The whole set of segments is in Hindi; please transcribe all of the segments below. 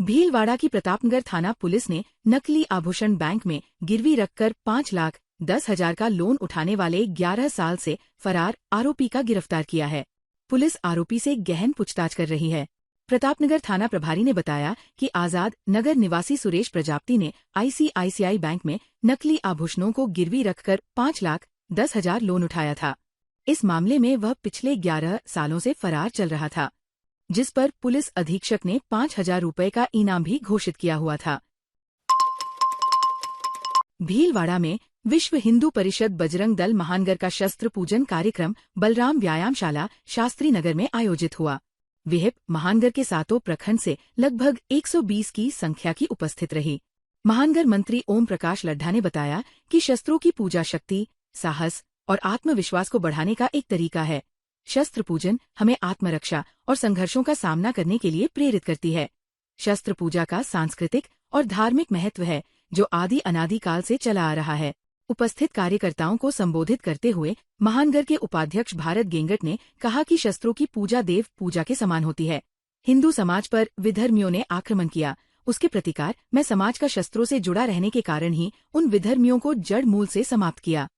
भीलवाड़ा की प्रतापनगर थाना पुलिस ने नकली आभूषण बैंक में गिरवी रखकर 5,10,000 का लोन उठाने वाले 11 साल से फरार आरोपी का गिरफ्तार किया है। पुलिस आरोपी से गहन पूछताछ कर रही है। प्रतापनगर थाना प्रभारी ने बताया कि आजाद नगर निवासी सुरेश प्रजापति ने ICICI बैंक में नकली आभूषणों को गिरवी रखकर 5,10,000 लोन उठाया था। इस मामले में वह पिछले 11 सालों से फरार चल रहा था, जिस पर पुलिस अधीक्षक ने 5,000 रुपए का इनाम भी घोषित किया हुआ था। भीलवाड़ा में विश्व हिंदू परिषद बजरंग दल महानगर का शस्त्र पूजन कार्यक्रम बलराम व्यायामशाला शास्त्री नगर में आयोजित हुआ। विहिप महानगर के सातों प्रखंड से लगभग 120 की संख्या की उपस्थित रही। महानगर मंत्री ओम प्रकाश लड्ढा ने बताया कि शस्त्रों की पूजा शक्ति, साहस और आत्मविश्वास को बढ़ाने का एक तरीका है। शस्त्र पूजन हमें आत्मरक्षा और संघर्षों का सामना करने के लिए प्रेरित करती है। शस्त्र पूजा का सांस्कृतिक और धार्मिक महत्व है, जो आदि अनादि काल से चला आ रहा है। उपस्थित कार्यकर्ताओं को संबोधित करते हुए महानगर के उपाध्यक्ष भारत गेंगट ने कहा कि शस्त्रों की पूजा देव पूजा के समान होती है। हिंदू समाज पर विधर्मियों ने आक्रमण किया, उसके प्रतिकार में समाज का शस्त्रों से जुड़ा रहने के कारण ही उन विधर्मियों को जड़ मूल से समाप्त किया।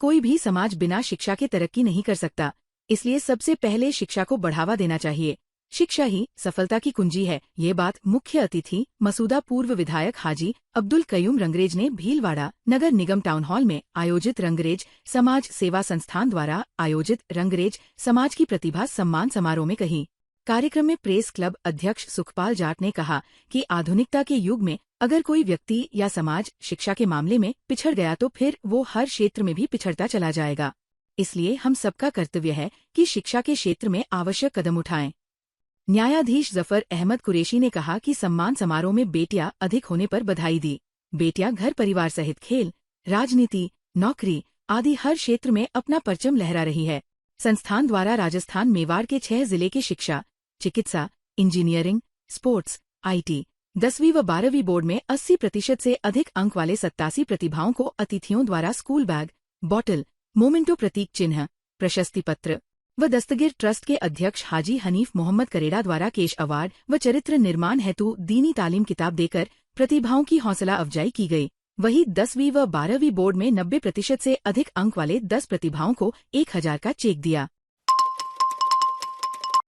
कोई भी समाज बिना शिक्षा के तरक्की नहीं कर सकता, इसलिए सबसे पहले शिक्षा को बढ़ावा देना चाहिए। शिक्षा ही सफलता की कुंजी है। ये बात मुख्य अतिथि मसूदा पूर्व विधायक हाजी अब्दुल कयूम रंगरेज ने भीलवाड़ा नगर निगम टाउन हॉल में आयोजित रंगरेज समाज सेवा संस्थान द्वारा आयोजित रंगरेज समाज की प्रतिभा सम्मान समारोह में कही। कार्यक्रम में प्रेस क्लब अध्यक्ष सुखपाल जाट ने कहा कि आधुनिकता के युग में अगर कोई व्यक्ति या समाज शिक्षा के मामले में पिछड़ गया तो फिर वो हर क्षेत्र में भी पिछड़ता चला जाएगा। इसलिए हम सबका कर्तव्य है कि शिक्षा के क्षेत्र में आवश्यक कदम उठाएं। न्यायाधीश जफर अहमद कुरैशी ने कहा कि सम्मान समारोह में बेटियां अधिक होने पर बधाई दी। बेटियां घर परिवार सहित खेल, राजनीति, नौकरी आदि हर क्षेत्र में अपना परचम लहरा रही है। संस्थान द्वारा राजस्थान मेवाड़ के 6 जिले के शिक्षा, चिकित्सा, इंजीनियरिंग, स्पोर्ट्स, IT, 10वीं व 12वीं बोर्ड में 80% से अधिक अंक वाले 87 प्रतिभाओं को अतिथियों द्वारा स्कूल बैग, बॉटल, मोमेंटो प्रतीक चिन्ह, प्रशस्ति पत्र व दस्तगीर ट्रस्ट के अध्यक्ष हाजी हनीफ मोहम्मद करेड़ा द्वारा केश अवार्ड व चरित्र निर्माण हेतु दीनी तालीम किताब देकर प्रतिभाओं की हौसला अफजाई की गई। वहीं 10वीं व 12वीं बोर्ड में 90% से अधिक अंक वाले 10 प्रतिभाओं को 1,000 का चेक दिया।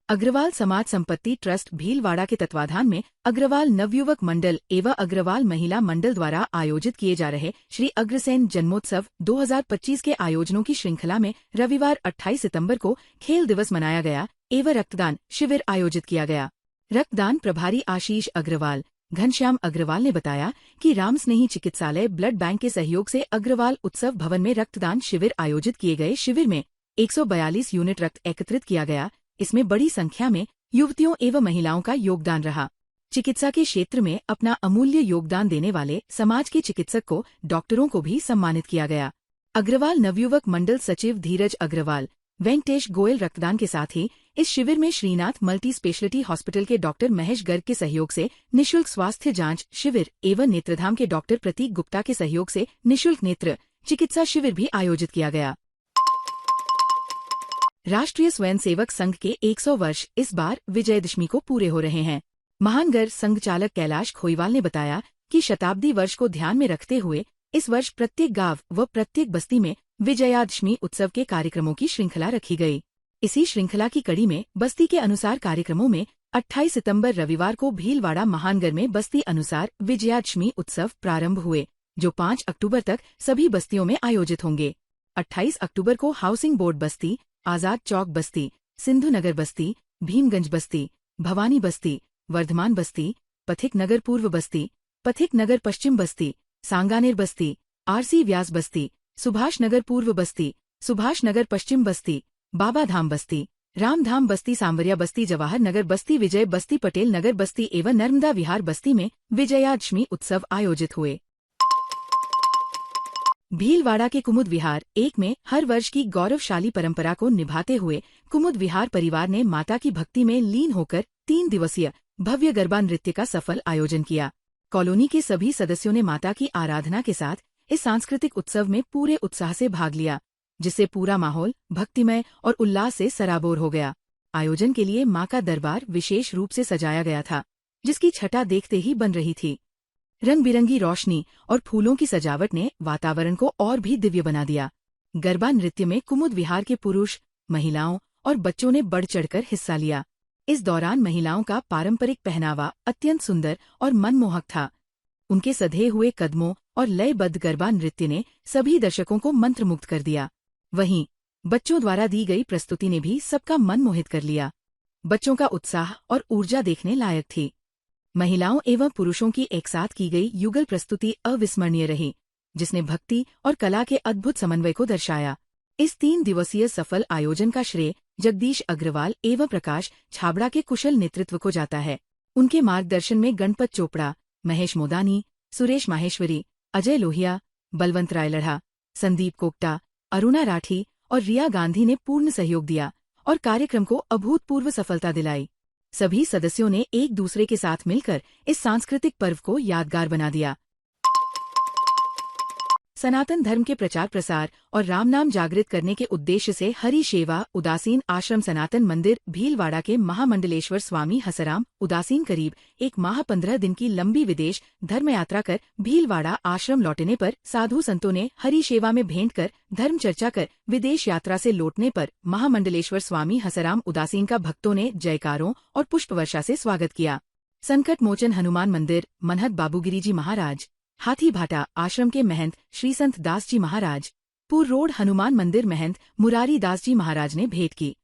अग्रवाल समाज संपत्ति ट्रस्ट भीलवाड़ा के तत्वाधान में अग्रवाल नवयुवक मंडल एवं अग्रवाल महिला मंडल द्वारा आयोजित किए जा रहे श्री अग्रसेन जन्मोत्सव 2025 के आयोजनों की श्रृंखला में रविवार 28 सितंबर को खेल दिवस मनाया गया एवं रक्तदान शिविर आयोजित किया गया। रक्तदान प्रभारी आशीष अग्रवाल, घनश्याम अग्रवाल ने बताया कि राम स्नेही चिकित्सालय ब्लड बैंक के सहयोग से अग्रवाल उत्सव भवन में रक्तदान शिविर आयोजित किए गए। शिविर में 142 यूनिट रक्त एकत्रित किया गया। इसमें बड़ी संख्या में युवतियों एवं महिलाओं का योगदान रहा। चिकित्सा के क्षेत्र में अपना अमूल्य योगदान देने वाले समाज के चिकित्सक को, डॉक्टरों को भी सम्मानित किया गया। अग्रवाल नवयुवक मंडल सचिव धीरज अग्रवाल, वेंकटेश गोयल रक्तदान के साथ ही इस शिविर में श्रीनाथ मल्टी स्पेशलिटी हॉस्पिटल के डॉक्टर महेश गर्ग के सहयोग से निःशुल्क स्वास्थ्य जांच शिविर एवं नेत्रधाम के डॉक्टर प्रतीक गुप्ता के सहयोग से निःशुल्क नेत्र चिकित्सा शिविर भी आयोजित किया गया। राष्ट्रीय स्वयंसेवक संघ के 100 वर्ष इस बार विजयदशमी को पूरे हो रहे हैं। महानगर संघ चालक कैलाश खोईवाल ने बताया कि शताब्दी वर्ष को ध्यान में रखते हुए इस वर्ष प्रत्येक गांव व प्रत्येक बस्ती में विजयादशमी उत्सव के कार्यक्रमों की श्रृंखला रखी गई। इसी श्रृंखला की कड़ी में बस्ती के अनुसार कार्यक्रमों में 28 सितंबर रविवार को भीलवाड़ा महानगर में बस्ती अनुसार विजयादशमी उत्सव प्रारंभ हुए, जो 5 अक्टूबर तक सभी बस्तियों में आयोजित होंगे। 28 अक्टूबर को हाउसिंग बोर्ड बस्ती, आजाद चौक बस्ती, सिंधु नगर बस्ती, भीमगंज बस्ती, भवानी बस्ती, वर्धमान बस्ती, पथिक नगर पूर्व बस्ती, पथिक नगर पश्चिम बस्ती, सांगानेर बस्ती, RC व्यास बस्ती, सुभाष नगर पूर्व बस्ती, सुभाष नगर पश्चिम बस्ती, बाबा धाम बस्ती, रामधाम बस्ती, सांवरिया बस्ती, जवाहर नगर बस्ती, विजय बस्ती, पटेल नगर बस्ती एवं नर्मदा विहार बस्ती में विजयादशमी उत्सव आयोजित हुए। भीलवाड़ा के कुमुद विहार 1 में हर वर्ष की गौरवशाली परंपरा को निभाते हुए कुमुद विहार परिवार ने माता की भक्ति में लीन होकर 3 दिवसीय भव्य गरबा नृत्य का सफल आयोजन किया। कॉलोनी के सभी सदस्यों ने माता की आराधना के साथ इस सांस्कृतिक उत्सव में पूरे उत्साह से भाग लिया, जिससे पूरा माहौल भक्तिमय और उल्लास से सराबोर हो गया। आयोजन के लिए मां का दरबार विशेष रूप से सजाया गया था, जिसकी छटा देखते ही बन रही थी। रंग बिरंगी रोशनी और फूलों की सजावट ने वातावरण को और भी दिव्य बना दिया। गरबा नृत्य में कुमुद विहार के पुरुष, महिलाओं और बच्चों ने बढ़ चढ़कर हिस्सा लिया। इस दौरान महिलाओं का पारंपरिक पहनावा अत्यंत सुंदर और मनमोहक था। उनके सधे हुए कदमों और लयबद्ध गरबा नृत्य ने सभी दर्शकों को मंत्रमुग्ध कर दिया। वहीं बच्चों द्वारा दी गई प्रस्तुति ने भी सबका मन मोहित कर लिया। बच्चों का उत्साह और ऊर्जा देखने लायक थी। महिलाओं एवं पुरुषों की एक साथ की गई युगल प्रस्तुति अविस्मरणीय रही, जिसने भक्ति और कला के अद्भुत समन्वय को दर्शाया। इस 3 दिवसीय सफल आयोजन का श्रेय जगदीश अग्रवाल एवं प्रकाश छाबड़ा के कुशल नेतृत्व को जाता है। उनके मार्गदर्शन में गणपत चोपड़ा, महेश मोदानी, सुरेश माहेश्वरी, अजय लोहिया, बलवंत राय लढ़ा, संदीप कोक्टा, अरुणा राठी और रिया गांधी ने पूर्ण सहयोग दिया और कार्यक्रम को अभूतपूर्व सफलता दिलाई। सभी सदस्यों ने एक दूसरे के साथ मिलकर इस सांस्कृतिक पर्व को यादगार बना दिया। सनातन धर्म के प्रचार प्रसार और राम नाम जागृत करने के उद्देश्य से हरि सेवा उदासीन आश्रम सनातन मंदिर भीलवाड़ा के महामंडलेश्वर स्वामी हसराम उदासीन करीब 1 माह 15 दिन की लंबी विदेश धर्म यात्रा कर भीलवाड़ा आश्रम लौटने पर साधु संतों ने हरि सेवा में भेंट कर धर्म चर्चा कर विदेश यात्रा से लौटने पर महामंडलेश्वर स्वामी हसराम उदासीन का भक्तों ने जयकारों और पुष्प वर्षा से स्वागत किया। संकट मोचन हनुमान मंदिर मनहत बाबूगिरी जी महाराज, हाथी भाटा आश्रम के महंत श्री संत दास जी महाराज, पुर रोड हनुमान मंदिर महंत मुरारी दास जी महाराज ने भेंट की।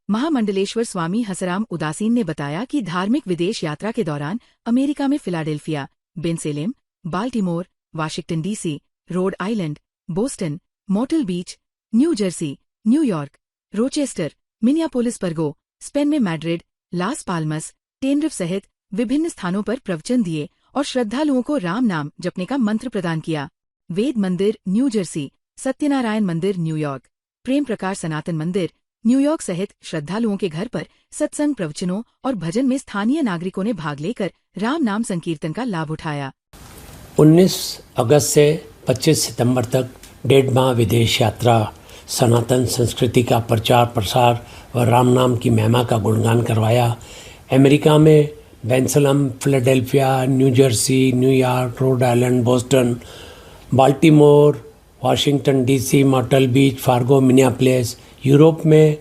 महामंडलेश्वर स्वामी हसराम उदासीन ने बताया कि धार्मिक विदेश यात्रा के दौरान अमेरिका में Philadelphia, Bensalem, Baltimore, Washington DC, Rhode Island, Boston, Myrtle Beach, New Jersey, New York, Rochester, Minneapolis बर्गो, स्पेन में मैड्रिड, लास पाल्मस, टेनरिफ सहित विभिन्न स्थानों पर प्रवचन दिए और श्रद्धालुओं को राम नाम जपने का मंत्र प्रदान किया। वेद मंदिर न्यू जर्सी, सत्यनारायण मंदिर न्यूयॉर्क, प्रेम प्रकाश सनातन मंदिर न्यूयॉर्क सहित श्रद्धालुओं के घर पर सत्संग, प्रवचनों और भजन में स्थानीय नागरिकों ने भाग लेकर राम नाम संकीर्तन का लाभ उठाया। 19 अगस्त से 25 सितंबर तक 1.5 माह विदेश यात्रा सनातन संस्कृति का प्रचार प्रसार व राम नाम की महिमा का गुणगान करवाया। अमेरिका में Bensalem, Philadelphia, New Jersey, New York, Rhode Island, Boston, Baltimore, Washington DC, Myrtle Beach, Fargo, Minneapolis, Europe में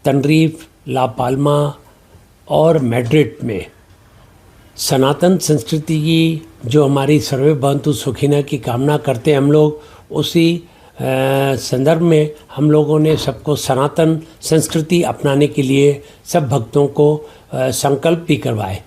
तनरीफ, ला पाल्मा और मैड्रिड में सनातन संस्कृति की जो हमारी सर्वभवन्तु सुखिनः की कामना करते हैं हम लोग, उसी संदर्भ में हम लोगों ने सबको सनातन संस्कृति अपनाने के लिए सब भक्तों को संकल्प भी करवाए।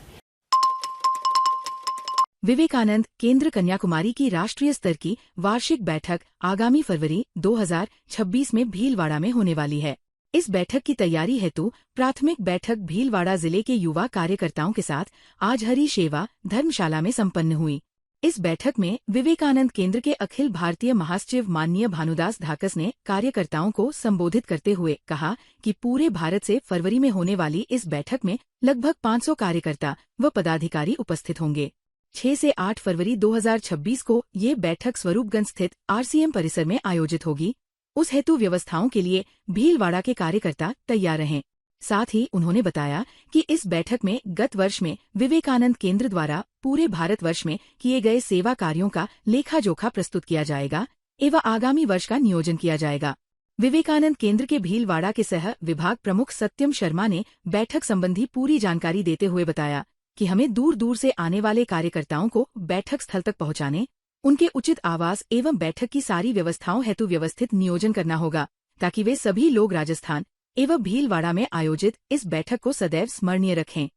विवेकानंद केंद्र कन्याकुमारी की राष्ट्रीय स्तर की वार्षिक बैठक आगामी फरवरी 2026 में भीलवाड़ा में होने वाली है। इस बैठक की तैयारी हेतु प्राथमिक बैठक भीलवाड़ा जिले के युवा कार्यकर्ताओं के साथ आज हरि सेवा धर्मशाला में संपन्न हुई। इस बैठक में विवेकानंद केंद्र के अखिल भारतीय महासचिव माननीय भानुदास धाकस ने कार्यकर्ताओं को संबोधित करते हुए कहा कि पूरे भारत से फरवरी में होने वाली इस बैठक में लगभग 500 कार्यकर्ता व पदाधिकारी उपस्थित होंगे। 6 से 8 फरवरी 2026 को ये बैठक स्वरूपगंज स्थित RCM परिसर में आयोजित होगी। उस हेतु व्यवस्थाओं के लिए भीलवाड़ा के कार्यकर्ता तैयार रहें। साथ ही उन्होंने बताया कि इस बैठक में गत वर्ष में विवेकानंद केंद्र द्वारा पूरे भारतवर्ष में किए गए सेवा कार्यों का लेखा जोखा प्रस्तुत किया जाएगा एवं आगामी वर्ष का नियोजन किया जाएगा। विवेकानंद केंद्र के भीलवाड़ा के सह विभाग प्रमुख सत्यम शर्मा ने बैठक संबंधी पूरी जानकारी देते हुए बताया कि हमें दूर दूर से आने वाले कार्यकर्ताओं को बैठक स्थल तक पहुंचाने, उनके उचित आवास एवं बैठक की सारी व्यवस्थाओं हेतु व्यवस्थित नियोजन करना होगा, ताकि वे सभी लोग राजस्थान एवं भीलवाड़ा में आयोजित इस बैठक को सदैव स्मरणीय रखें।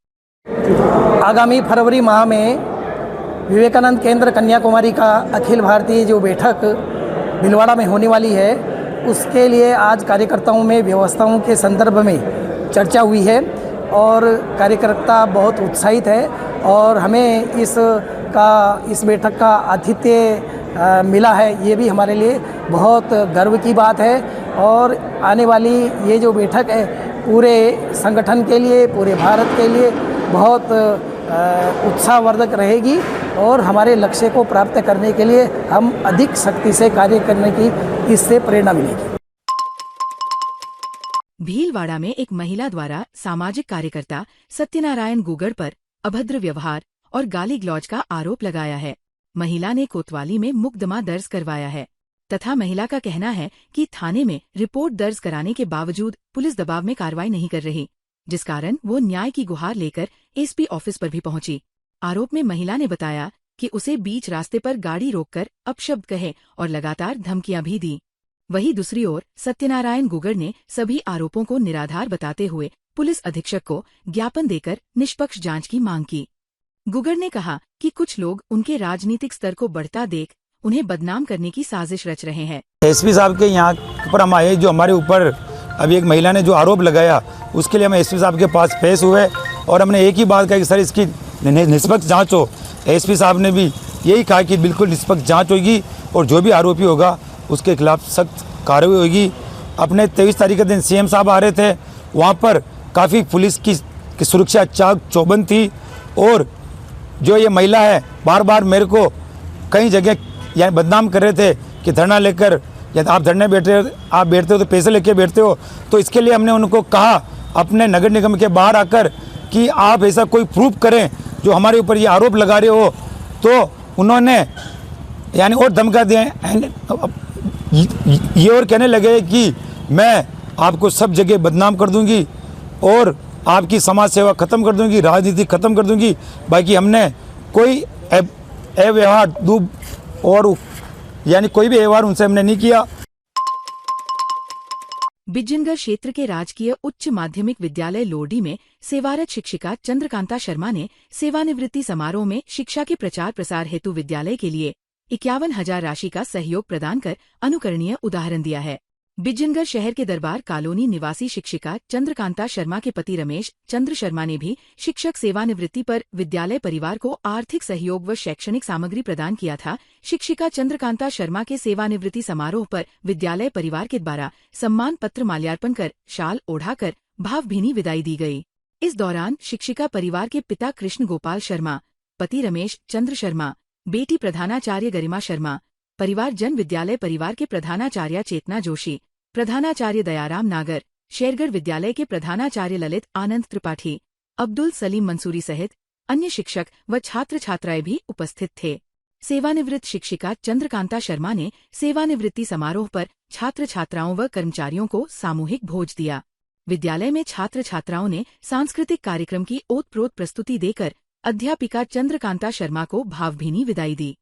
आगामी फरवरी माह में विवेकानंद केंद्र कन्याकुमारी का अखिल भारतीय जो बैठक भीलवाड़ा में होने वाली है, उसके लिए आज कार्यकर्ताओं में व्यवस्थाओं के संदर्भ में चर्चा हुई है और कार्यकर्ता बहुत उत्साहित है और हमें इस बैठक का आतिथ्य मिला है। ये भी हमारे लिए बहुत गर्व की बात है और आने वाली ये जो बैठक है पूरे संगठन के लिए, पूरे भारत के लिए बहुत उत्साहवर्धक रहेगी और हमारे लक्ष्य को प्राप्त करने के लिए हम अधिक शक्ति से कार्य करने की इससे प्रेरणा मिलेगी। भीलवाड़ा में एक महिला द्वारा सामाजिक कार्यकर्ता सत्यनारायण गुगड़ पर अभद्र व्यवहार और गाली गलौज का आरोप लगाया है। महिला ने कोतवाली में मुकदमा दर्ज करवाया है तथा महिला का कहना है कि थाने में रिपोर्ट दर्ज कराने के बावजूद पुलिस दबाव में कार्रवाई नहीं कर रही, जिस कारण वो न्याय की गुहार लेकर एसपी ऑफिस पर भी पहुंची। आरोप में महिला ने बताया कि उसे बीच रास्ते पर गाड़ी रोककर अपशब्द कहे और लगातार धमकियां भी दी। वहीं दूसरी ओर सत्यनारायण गुगड़ ने सभी आरोपों को निराधार बताते हुए पुलिस अधीक्षक को ज्ञापन देकर निष्पक्ष जांच की मांग की। गुगड़ ने कहा कि कुछ लोग उनके राजनीतिक स्तर को बढ़ता देख उन्हें बदनाम करने की साजिश रच रहे हैं। एसपी साहब के यहाँ पर हम आए, जो हमारे ऊपर अभी एक महिला ने जो आरोप लगाया उसके लिए हम एसपी साहब के पास पेश हुए और हमने एक ही बात कहा कि सर इसकी निष्पक्ष जांच हो। एसपी साहब ने भी यही कहा कि बिल्कुल निष्पक्ष जांच होगी और जो भी आरोपी होगा उसके खिलाफ सख्त कार्रवाई होगी। अपने 23 तारीख के दिन सीएम साहब आ रहे थे, वहाँ पर काफ़ी पुलिस की सुरक्षा चाक चौबंद थी और जो ये महिला है बार बार मेरे को कई जगह यानी बदनाम कर रहे थे कि धरना लेकर या आप धरने आप बैठते हो तो पैसे लेके बैठते हो। तो इसके लिए हमने उनको कहा अपने नगर निगम के बाहर आकर कि आप ऐसा कोई प्रूफ करें जो हमारे ऊपर ये आरोप लगा रहे हो। तो उन्होंने यानी और धमका दिए ये और कहने लगे कि मैं आपको सब जगह बदनाम कर दूंगी और आपकी समाज सेवा खत्म कर दूंगी, राजनीति खत्म कर दूंगी। बाकी हमने कोई व्यवहार और यानी कोई भी व्यवहार उनसे हमने नहीं किया। बिजनगर क्षेत्र के राजकीय उच्च माध्यमिक विद्यालय लोरडी में सेवारत शिक्षिका चंद्रकांता शर्मा ने सेवानिवृत्ति समारोह में शिक्षा के प्रचार प्रसार हेतु विद्यालय के लिए 51,000 राशि का सहयोग प्रदान कर अनुकरणीय उदाहरण दिया है। बिजनगर शहर के दरबार कॉलोनी निवासी शिक्षिका चंद्रकांता शर्मा के पति रमेश चंद्र शर्मा ने भी शिक्षक सेवानिवृत्ति पर विद्यालय परिवार को आर्थिक सहयोग व शैक्षणिक सामग्री प्रदान किया था। शिक्षिका चंद्रकांता शर्मा के सेवानिवृत्ति समारोह पर विद्यालय परिवार के द्वारा सम्मान पत्र माल्यार्पण कर शाल ओढ़ाकर भावभीनी विदाई दी गई। इस दौरान शिक्षिका परिवार के पिता कृष्ण गोपाल शर्मा, पति रमेश चंद्र शर्मा, बेटी प्रधानाचार्य गरिमा शर्मा, परिवार जन विद्यालय परिवार के प्रधानाचार्य चेतना जोशी, प्रधानाचार्य दयाराम नागर, शेरगढ़ विद्यालय के प्रधानाचार्य ललित आनंद त्रिपाठी, अब्दुल सलीम मंसूरी सहित अन्य शिक्षक व छात्र छात्राएं भी उपस्थित थे। सेवानिवृत्त शिक्षिका चंद्रकांता शर्मा ने सेवानिवृत्ति समारोह पर छात्र छात्राओं व कर्मचारियों को सामूहिक भोज दिया। विद्यालय में छात्र छात्राओं ने सांस्कृतिक कार्यक्रम की ओतप्रोत प्रस्तुति देकर अध्यापिका चंद्रकांता शर्मा को भावभीनी विदाई दी।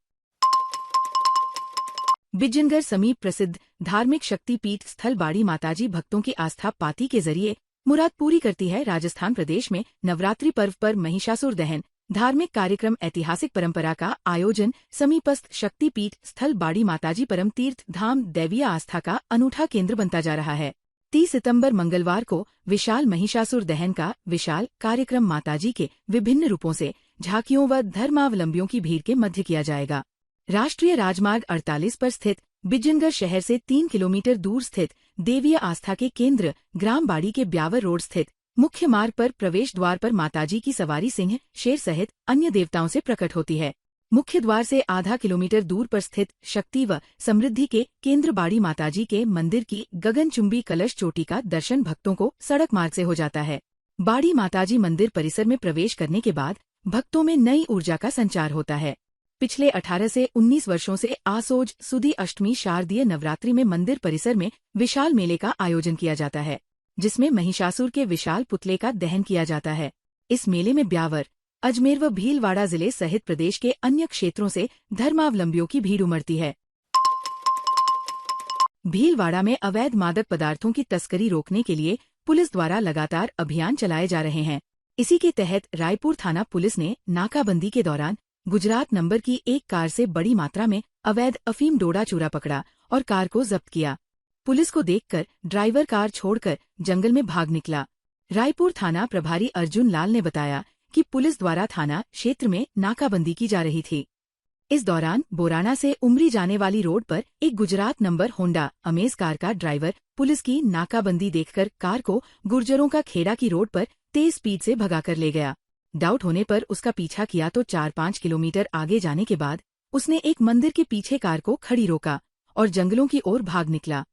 बिजनगर समीप प्रसिद्ध धार्मिक शक्तिपीठ स्थल बाड़ी माताजी भक्तों की आस्था पाती के जरिए मुराद पूरी करती है। राजस्थान प्रदेश में नवरात्रि पर्व पर महिषासुर दहन धार्मिक कार्यक्रम ऐतिहासिक परंपरा का आयोजन समीपस्थ शक्तिपीठ स्थल बाड़ी माताजी परम तीर्थ धाम दैवीय आस्था का अनूठा केंद्र बनता जा रहा है। 30 सितंबर मंगलवार को विशाल महिषासुर दहन का विशाल कार्यक्रम माताजी के विभिन्न रूपों से झांकियों व धर्मावलंबियों की भीड़ के मध्य किया जाएगा। राष्ट्रीय राजमार्ग 48 पर स्थित बिजनगर शहर से 3 किलोमीटर दूर स्थित देवीय आस्था के केंद्र ग्राम बाड़ी के ब्यावर रोड स्थित मुख्य मार्ग पर प्रवेश द्वार पर माताजी की सवारी सिंह, शेर सहित अन्य देवताओं से प्रकट होती है। मुख्य द्वार से आधा किलोमीटर दूर पर स्थित शक्ति व समृद्धि के केंद्र बाड़ी माताजी के मंदिर की गगनचुंबी कलश चोटी का दर्शन भक्तों को सड़क मार्ग से हो जाता है। बाड़ी माताजी मंदिर परिसर में प्रवेश करने के बाद भक्तों में नई ऊर्जा का संचार होता है। पिछले 18 से 19 वर्षों से आसोज सुदी अष्टमी शारदीय नवरात्रि में मंदिर परिसर में विशाल मेले का आयोजन किया जाता है, जिसमें महिषासुर के विशाल पुतले का दहन किया जाता है। इस मेले में ब्यावर, अजमेर व भीलवाड़ा जिले सहित प्रदेश के अन्य क्षेत्रों से धर्मावलंबियों की भीड़ उमड़ती है। भीलवाड़ा में अवैध मादक पदार्थों की तस्करी रोकने के लिए पुलिस द्वारा लगातार अभियान चलाए जा रहे हैं। इसी के तहत रायपुर थाना पुलिस ने नाकाबंदी के दौरान गुजरात नंबर की एक कार से बड़ी मात्रा में अवैध अफीम डोडा चूरा पकड़ा और कार को जब्त किया। पुलिस को देखकर ड्राइवर कार छोड़कर जंगल में भाग निकला। रायपुर थाना प्रभारी अर्जुन लाल ने बताया कि पुलिस द्वारा थाना क्षेत्र में नाकाबंदी की जा रही थी। इस दौरान बोराना से उमरी जाने वाली रोड पर एक Gujarat number Honda amaze car का ड्राइवर पुलिस की नाकाबंदी देखकर कार को गुर्जरों का खेड़ा की रोड पर तेज स्पीड से भगाकर ले गया। डाउट होने पर उसका पीछा किया तो 4-5 किलोमीटर आगे जाने के बाद उसने एक मंदिर के पीछे कार को खड़ी रोका और जंगलों की ओर भाग निकला।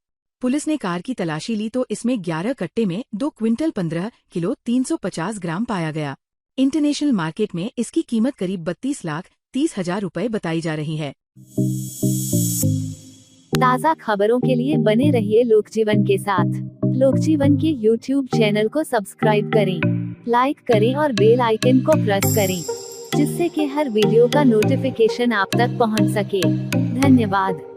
पुलिस ने कार की तलाशी ली तो इसमें 11 कट्टे में 2 क्विंटल 15 किलो 350 ग्राम पाया गया। इंटरनेशनल मार्केट में इसकी कीमत करीब 32,30,000 रुपए बताई जा रही है। ताज़ा खबरों के लिए बने रहिए लोकजीवन के साथ। लोकजीवन के YouTube चैनल को सब्सक्राइब करें, लाइक करें और बेल आइकन को प्रेस करें, जिससे कि हर वीडियो का नोटिफिकेशन आप तक पहुंच सके। धन्यवाद।